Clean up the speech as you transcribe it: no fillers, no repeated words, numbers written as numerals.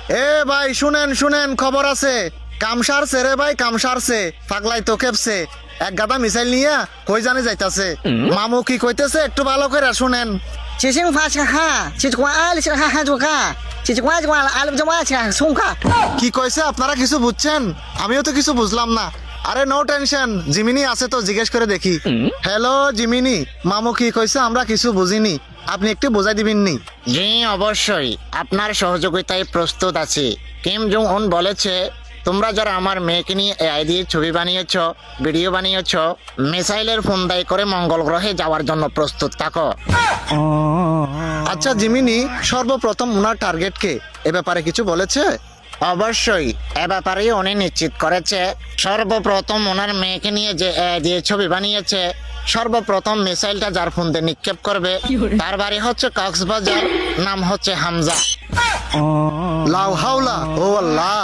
এ ভাই শুনেন শুনেন, খবর আছে। কাম সারছে রে ভাই, কাম সারছে। পাগলাই তো খেপছে, এক গাদা মিসাইল নিয়ে কই জানে যাইতাছে। মামু কি কইতেছে একটু ভালো করে শুনেন। 起先发起哈，起光啊，你起哈哈就干，起光就完了，啊，你就完起送卡。 কি কইছে আপনারা কিছু বুঝছেন? আমিও তো কিছু বুঝলাম না। আরে নো টেনশন, জিমিনি আছে তো জিজ্ঞেস করে দেখি। হ্যালো জিমিনি, মামু কি কইছে আমরা কিছু বুঝিনি, আপনি একটু বোঝাই দিবেন নি? জি অবশ্যই, আপনার সহযোগিতায় প্রস্তুত আছি। কিম জং উন বলেছে, তোমরা যারা আমার মেয়েকে নিয়ে এআই দিয়ে ছবি বানিয়েছ, ভিডিও বানিয়েছ, মিসাইলের ফোনদাই করে মঙ্গল গ্রহে যাওয়ার জন্য প্রস্তুত থাকো। আচ্ছা জিমিনি, সর্বপ্রথম ওনার টার্গেট কে, এ ব্যাপারে কিছু বলেছে? অবশ্যই, এ ব্যাপারে উনি নিশ্চিত করেছে। সর্বপ্রথম ওনার মেয়েকে নিয়ে যে এআই দিয়ে ছবি বানিয়েছে, সর্বপ্রথম মিসাইলটা যার ফোন দিয়ে নিক্ষেপ করবে তার বাড়ি হচ্ছে কক্সবাজার, নাম হচ্ছে হামজা। লাউ হাওলা ও আল্লাহ।